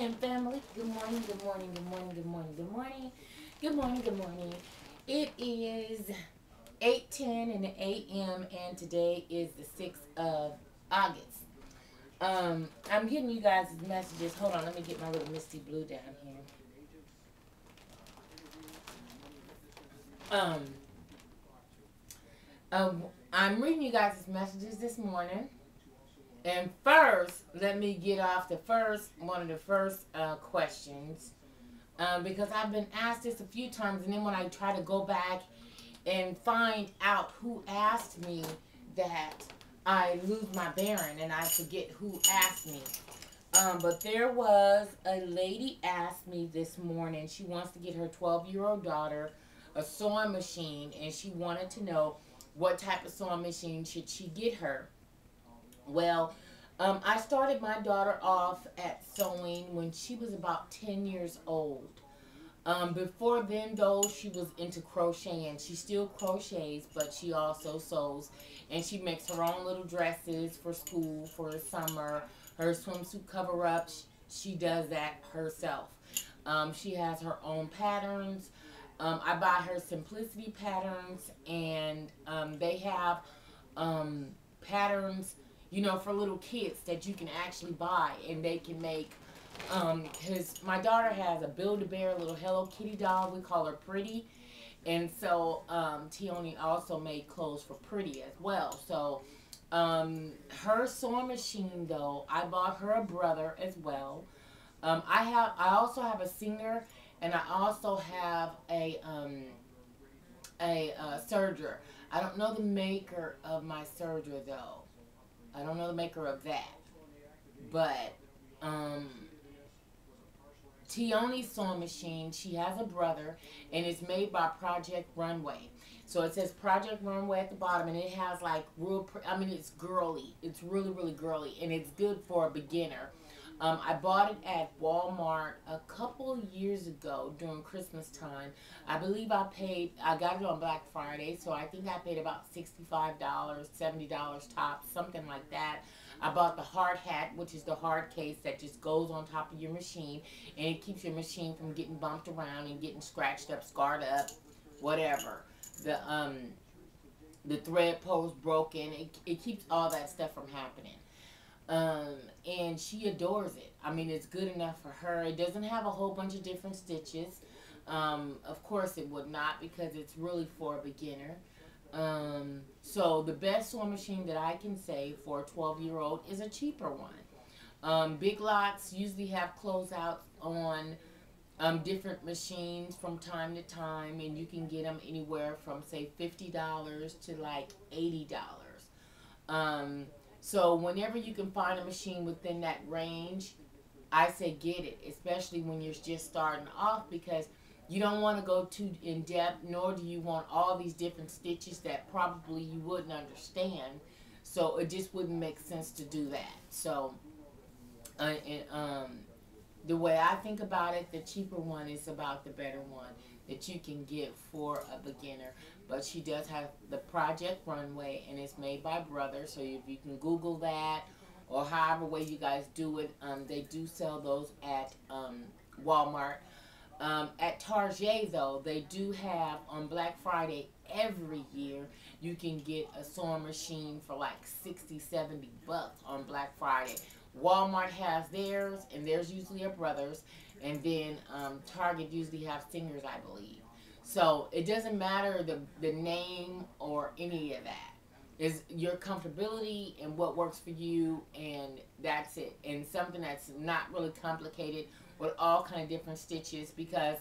morning, family. Good morning, good morning, good morning, good morning, good morning, good morning, good morning. It is 8:10 in the a.m. and today is the 6th of August. I'm getting you guys messages. Hold on, let me get my little Misty Blue down here. Um, um, I'm reading you guys' messages this morning. And first, let me get off one of the first questions. Because I've been asked this a few times, and then when I try to go back and find out who asked me that, I lose my bearing and I forget who asked me. But there was a lady asked me this morning. She wants to get her 12-year-old daughter a sewing machine, and she wanted to know what type of sewing machine should she get her. Well, I started my daughter off at sewing when she was about 10 years old. Before then, though, she was into crocheting. She still crochets, but she also sews. And she makes her own little dresses for school, for the summer. Her swimsuit cover-ups, she does that herself. She has her own patterns. I buy her simplicity patterns, and they have patterns, for little kids that you can actually buy, and they can make. Cause my daughter has a Build-A-Bear little Hello Kitty doll. We call her Pretty, and so Tioni also made clothes for Pretty as well. So her sewing machine, though, I bought her a brother as well. I also have a Singer, and I also have a serger. I don't know the maker of my serger, though. I don't know the maker of that, but Tioni's sewing machine, she has a brother, and it's made by Project Runway. So it says Project Runway at the bottom, and it has like it's girly. It's really, really girly, and it's good for a beginner. I bought it at Walmart a couple years ago during Christmas time. I believe I got it on Black Friday, so I think I paid about $65, $70 tops, something like that. I bought the hard hat, which is the hard case that just goes on top of your machine, and it keeps your machine from getting bumped around and getting scratched up, scarred up, whatever. The thread post broken. It keeps all that stuff from happening. And she adores it. I mean, it's good enough for her. It doesn't have a whole bunch of different stitches. Of course, it would not, because it's really for a beginner. So the best sewing machine that I can say for a 12-year-old is a cheaper one. Big Lots usually have closeouts on different machines from time to time, and you can get them anywhere from, say, $50 to like $80. So whenever you can find a machine within that range, I say get it, especially when you're just starting off, because you don't want to go too in depth, nor do you want all these different stitches that probably you wouldn't understand. So it just wouldn't make sense to do that. So the way I think about it, the cheaper one is about the better one that you can get for a beginner. But she does have the Project Runway, and it's made by Brother. So if you can Google that, or however way you guys do it, they do sell those at Walmart. At Target, though, they do have on Black Friday every year, you can get a sewing machine for like 60, 70 bucks on Black Friday. Walmart has theirs, and theirs usually are Brothers, and then Target usually have Singers, I believe. So it doesn't matter the name or any of that. Is your comfortability and what works for you, and that's it. And something that's not really complicated with all kind of different stitches, because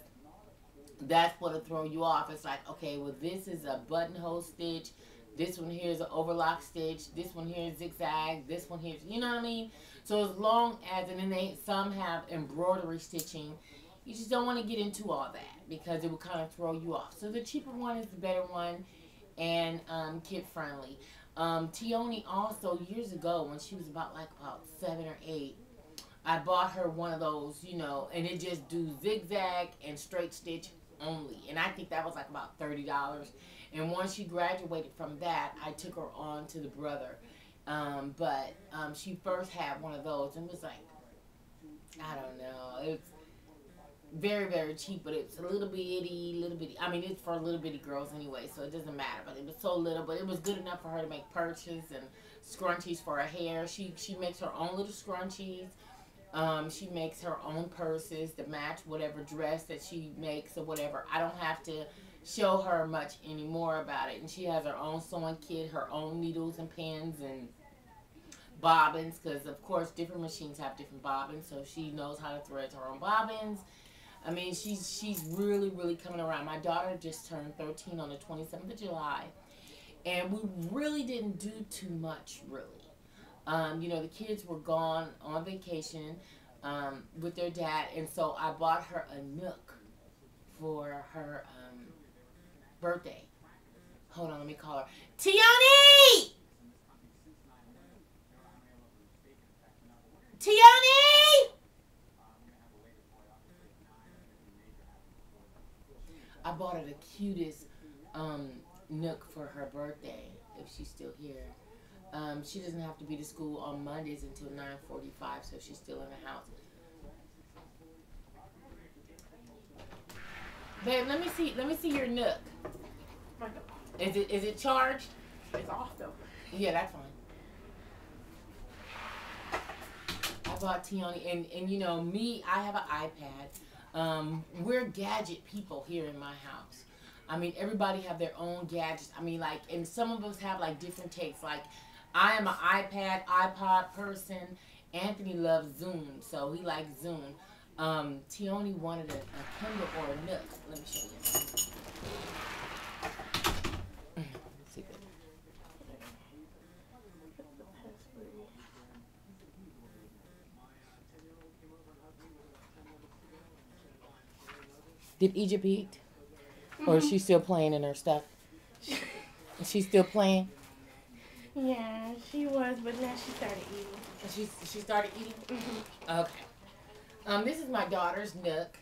that's what'll throw you off. It's like, okay, well, this is a buttonhole stitch. This one here is an overlock stitch. This one here is zigzag. This one here, you know what I mean? So as long as, and then some have embroidery stitching. You just don't want to get into all that, because it will kind of throw you off. So the cheaper one is the better one, and kid friendly. Tioni also, years ago, when she was about 7 or 8, I bought her one of those, and it just do zigzag and straight stitch only. And I think that was like about $30. And once she graduated from that, I took her on to the Brother. But she first had one of those, and it was like I don't know. It's very, very cheap, but it's a little bitty. I mean, it's for little bitty girls anyway, so it doesn't matter. But it was so little, but it was good enough for her to make purses and scrunchies for her hair. She makes her own little scrunchies. She makes her own purses to match whatever dress that she makes or whatever. I don't have to show her much anymore about it. And she has her own sewing kit, her own needles and pins and bobbins, because of course different machines have different bobbins, so she knows how to thread her own bobbins. I mean, she's really, really coming around. My daughter just turned 13 on the 27th of July, and we really didn't do too much, really. The kids were gone on vacation with their dad, and so I bought her a Nook for her birthday. Hold on, let me call her. Tiani! Tiani! I bought her the cutest Nook for her birthday, if she's still here. She doesn't have to be to school on Mondays until 9:45, so she's still in the house. Babe, let me see your Nook. Is it charged? It's off though. Yeah, that's fine. I bought Tiani, and me, I have an iPad. We're gadget people here in my house. I mean, everybody have their own gadgets. I mean, like, and some of us have like different takes. Like, I am an iPad, iPod person. Anthony loves Zoom, so he likes Zoom. Tioni wanted a Kindle or a Nook. Let me show you. See that? Did Egypt eat? Or is she still playing in her stuff? Is she still playing? Yeah, she was, but now she started eating. She started eating? Mm-hmm. Okay. This is my daughter's Nook.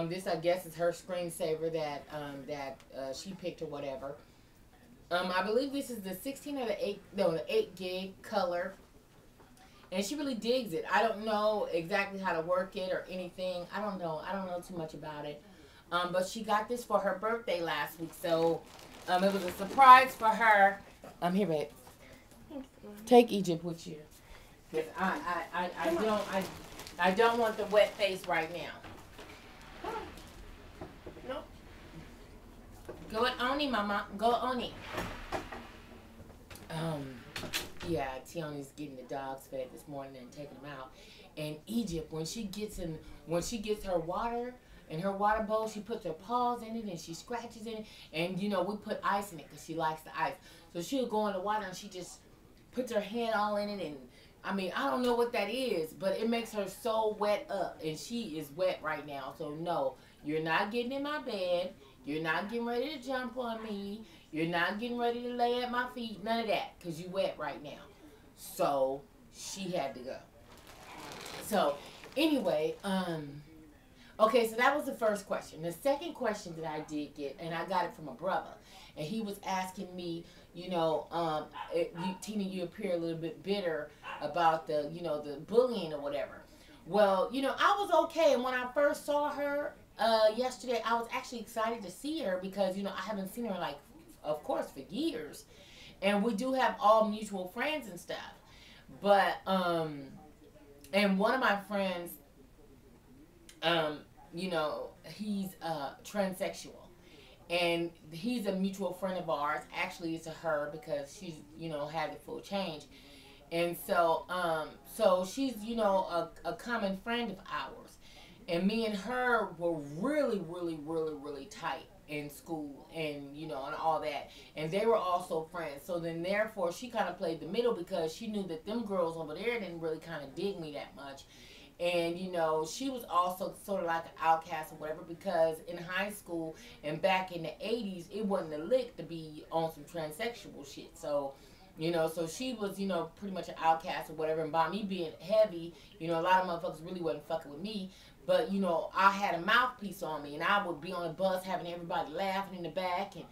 This, I guess, is her screensaver that she picked or whatever. I believe this is the 16 or the 8 gig color. And she really digs it. I don't know exactly how to work it or anything. I don't know too much about it. But she got this for her birthday last week, so it was a surprise for her. Here, babe. Take Egypt with you. Cause I don't want the wet face right now. Nope. Go at Oni, Mama. Go Oni. Yeah, Tioni's getting the dogs fed this morning and taking them out. And Egypt, when she gets her water in her water bowl, she puts her paws in it and she scratches in it. And we put ice in it because she likes the ice. So she'll go in the water and she just puts her hand all in it. And I mean, I don't know what that is, but it makes her so wet up. And she is wet right now. So no, you're not getting in my bed. You're not getting ready to jump on me. You're not getting ready to lay at my feet. None of that, because you wet right now. So she had to go. So anyway, okay, so that was the first question. The second question that I did get, and I got it from a brother, and he was asking me, Tina, you appear a little bit bitter about the bullying or whatever. Well, I was okay, and when I first saw her yesterday, I was actually excited to see her because, I haven't seen her, like, of course, for years. And we do have all mutual friends and stuff. But, and one of my friends, he's transsexual. And he's a mutual friend of ours. Actually, it's a her because she's, had the full change. And so, she's, a common friend of ours. And me and her were really, really, really, really tight in school and, and all that. And they were also friends. So then, therefore, she kind of played the middle because she knew that them girls over there didn't really kind of dig me that much. And, she was also sort of like an outcast or whatever because in high school and back in the 80s, it wasn't a lick to be on some transsexual shit. So, so she was, pretty much an outcast or whatever. And by me being heavy, a lot of motherfuckers really wasn't fucking with me. But, I had a mouthpiece on me. And I would be on the bus having everybody laughing in the back. And,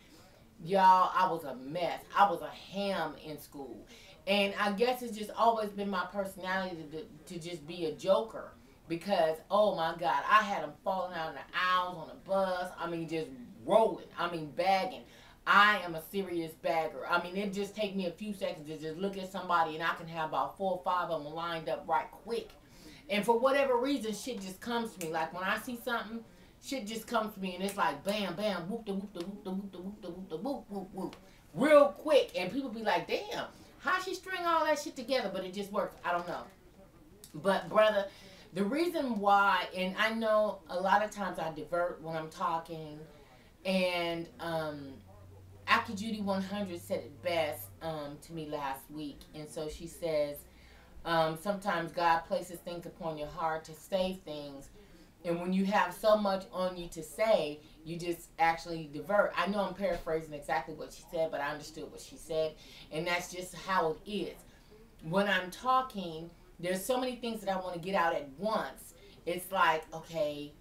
y'all, I was a mess. I was a ham in school. And I guess it's just always been my personality to just be a joker. because, oh my God, I had them falling out in the aisles on the bus. I mean, just rolling. I mean, bagging. I am a serious bagger. I mean, it just take me a few seconds to just look at somebody and I can have about 4 or 5 of them lined up right quick. And for whatever reason, shit just comes to me. Like when I see something, shit just comes to me and it's like bam, bam, whoop, da whoop, da whoop, da whoop, da whoop, da whoop, da whoop, whoop, whoop. Real quick. And people be like, damn, how she string all that shit together? But it just works. I don't know. But brother, the reason why, and I know a lot of times I divert when I'm talking, and Aki Judy 100 said it best to me last week. And so she says, sometimes God places things upon your heart to say things. And when you have so much on you to say, you just actually divert. I know I'm paraphrasing exactly what she said, but I understood what she said. And that's just how it is. When I'm talking, there's so many things that I want to get out at once. It's like, okay,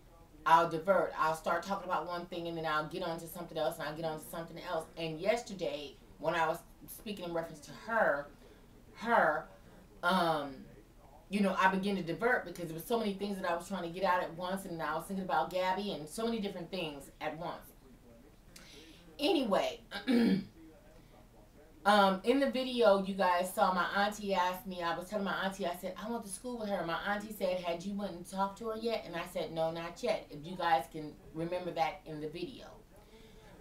I'll divert. I'll start talking about one thing and then I'll get on to something else and I'll get on to something else. And yesterday, when I was speaking in reference to her, you know, I began to divert because there was so many things that I was trying to get out at once, and I was thinking about Gabby and so many different things at once. Anyway, in the video you guys saw, my auntie asked me, I was telling my auntie, I said, I went to school with her. My auntie said, had you went and talked to her yet? And I said, no, not yet. If you guys can remember that in the video.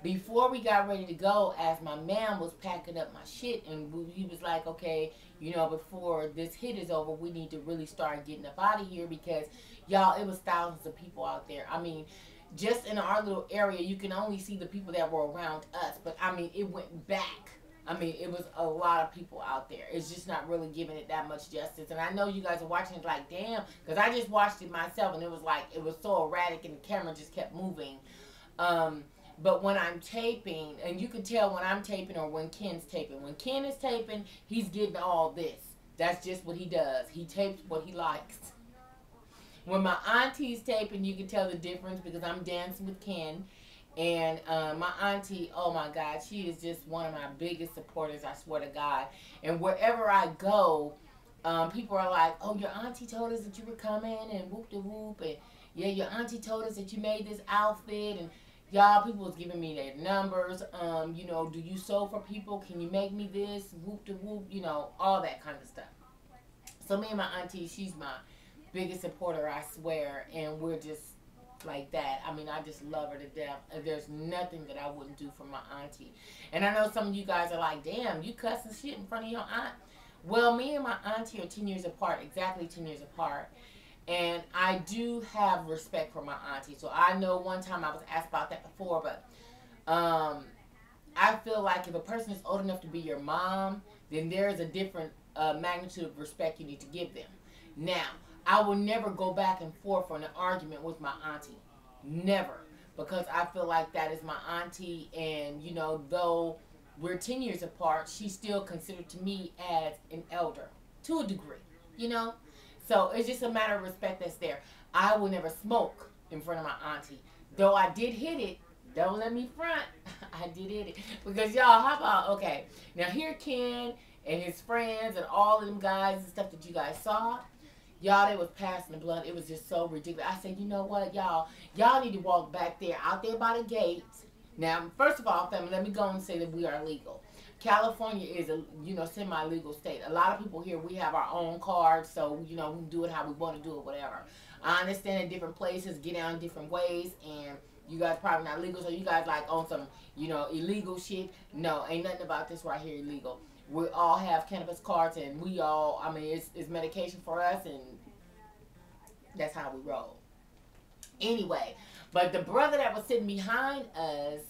Before we got ready to go, as my man was packing up my shit, and he was like, okay, you know, before this hit is over, we need to really start getting up out of here because, y'all, it was thousands of people out there. I mean, just in our little area, you can only see the people that were around us. But, I mean, it went back. I mean, it was a lot of people out there. It's just not really giving it that much justice. And I know you guys are watching it like, damn, because I just watched it myself, and it was like, it was so erratic, and the camera just kept moving. But when I'm taping, and you can tell when I'm taping or when Ken's taping. When Ken is taping, he's getting all this. That's just what he does. He tapes what he likes. When my auntie's taping, you can tell the difference because I'm dancing with Ken. And my auntie, oh my God, she is just one of my biggest supporters, I swear to God. And wherever I go, people are like, oh, your auntie told us that you were coming, and whoop-de-whoop. And yeah, your auntie told us that you made this outfit, and y'all, people was giving me their numbers. You know, do you sew for people? Can you make me this? Whoop to whoop, you know, all that kind of stuff. So me and my auntie, she's my biggest supporter, I swear. And we're just like that. I mean, I just love her to death. There's nothing that I wouldn't do for my auntie. And I know some of you guys are like, damn, you cussing shit in front of your aunt. Well, me and my auntie are 10 years apart, exactly 10 years apart. And I do have respect for my auntie. So I know one time I was asked about that before, but I feel like if a person is old enough to be your mom, then there is a different magnitude of respect you need to give them. Now, I will never go back and forth on an argument with my auntie. Never. Because I feel like that is my auntie, and, you know, though we're 10 years apart, she's still considered to me as an elder to a degree, you know? So it's just a matter of respect that's there. I will never smoke in front of my auntie. Though I did hit it. Don't let me front. I did hit it. Because y'all, how about, okay. Now here Ken and his friends and all of them guys and stuff that you guys saw. Y'all, they was passing the blunt. It was just so ridiculous. I said, you know what, y'all? Y'all need to walk back there, out there by the gate. Now, first of all, family, let me go and say that we are legal. California is a, you know, semi-legal state. A lot of people here, we have our own cards, so, you know, we can do it how we want to do it, whatever. I understand in different places, get down different ways, and you guys probably not legal, so you guys like on some, you know, illegal shit. No, ain't nothing about this right here illegal. We all have cannabis cards, and we all, I mean, it's medication for us, and that's how we roll. Anyway, but the brother that was sitting behind us,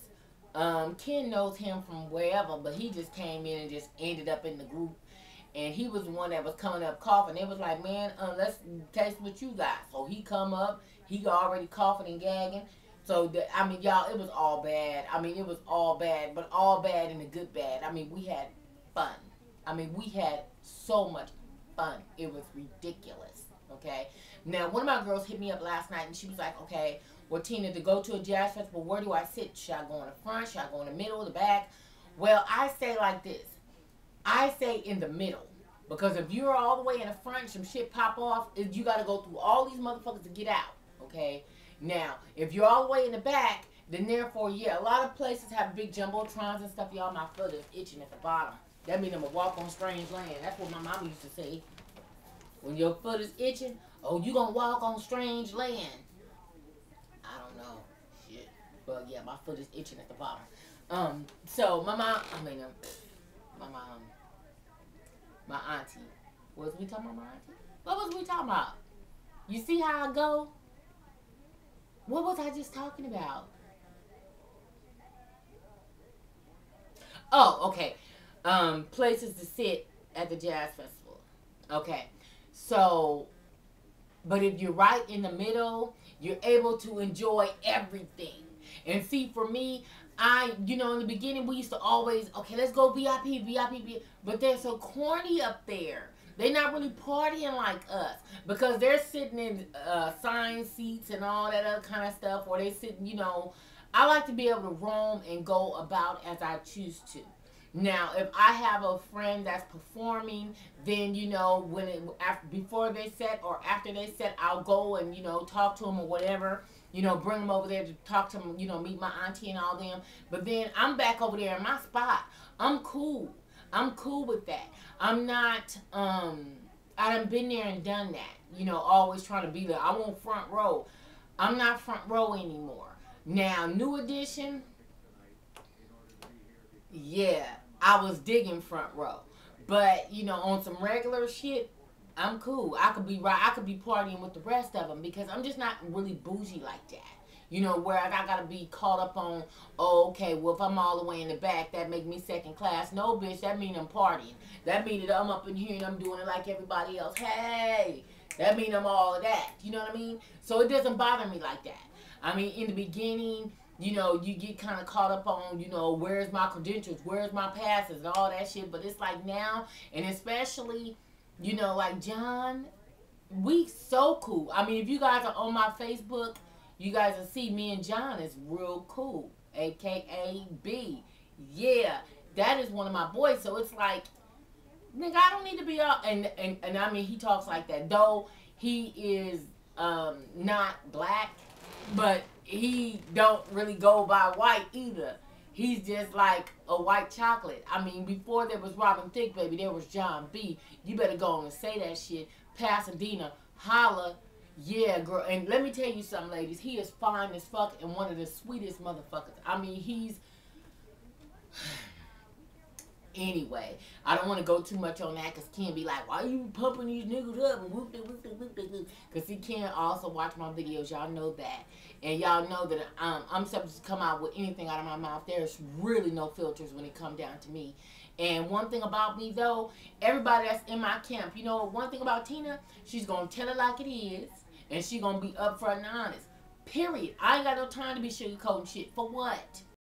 Ken knows him from wherever, but he just came in and just ended up in the group. And he was the one that was coming up coughing. They was like, man, let's taste what you got. So he come up, he already coughing and gagging. So, I mean, y'all, it was all bad. I mean, it was all bad, but all bad in a good bad. I mean, we had fun. I mean, we had so much fun. It was ridiculous, okay? Now, one of my girls hit me up last night, and she was like, okay, well, Tina, to go to a jazz festival, where do I sit? Should I go in the front? Should I go in the middle, the back? Well, I say like this. I say in the middle, Because if you're all the way in the front, some shit pop off, you got to go through all these motherfuckers to get out. Okay? Now, if you're all the way in the back, then therefore, yeah, a lot of places have big jumbotrons and stuff. Y'all, my foot is itching at the bottom. That means I'm going to walk on strange land. That's what my mama used to say. When your foot is itching, oh, you going to walk on strange land. I don't know. Shit. But yeah, my foot is itching at the bottom. So my mom, my auntie. Was we talking about my auntie? What was we talking about? You see how I go? What was I just talking about? Oh, okay. Places to sit at the jazz festival. Okay. So, but if you're right in the middle, you're able to enjoy everything. And see, for me, in the beginning, we used to always, okay, let's go VIP, VIP. But they're so corny up there. They're not really partying like us. Because they're sitting in assigned seats and all that other kind of stuff. Or they sitting, I like to be able to roam and go about as I choose to. Now, if I have a friend that's performing, then, before they set or after they set, I'll go and, talk to them or whatever. Bring them over there to talk to them, meet my auntie and all them. But then I'm back over there in my spot. I'm cool. I'm cool with that. I'm not, I done been there and done that. Always trying to be there. I want front row. I'm not front row anymore. Now, New Edition, yeah, I was digging front row. But, on some regular shit, I'm cool. I could be partying with the rest of them because I'm just not really bougie like that. Whereas I gotta be caught up on, oh, okay, well, if I'm all the way in the back, that make me second class. No, bitch, that mean I'm partying. That mean that I'm up in here and I'm doing it like everybody else. Hey, that mean I'm all of that. You know what I mean? So it doesn't bother me like that. I mean, in the beginning, you get kind of caught up on, where's my credentials, where's my passes, and all that shit. But it's like now, and especially, like John, we so cool. I mean, if you guys are on my Facebook, you guys will see me and John is real cool, a.k.a. B. Yeah, that is one of my boys. So it's like, nigga, I don't need to be up. And I mean, he talks like that. Though he is not black, but he don't really go by white either. He's just like a white chocolate. I mean, before there was Robin Thicke, baby, there was John B. You better go on and say that shit. Pasadena, holla. Yeah, girl. And let me tell you something, ladies. He is fine as fuck and one of the sweetest motherfuckers. I mean, he's... Anyway, I don't want to go too much on that because Ken be like, why you pumping these niggas up? Because he can also watch my videos. Y'all know that. And y'all know that I'm subject to come out with anything out of my mouth. There's really no filters when it comes down to me. And one thing about me, though, everybody that's in my camp, one thing about Tina, she's going to tell it like it is. And she's going to be upfront and honest. Period. I ain't got no time to be sugarcoating shit. For what?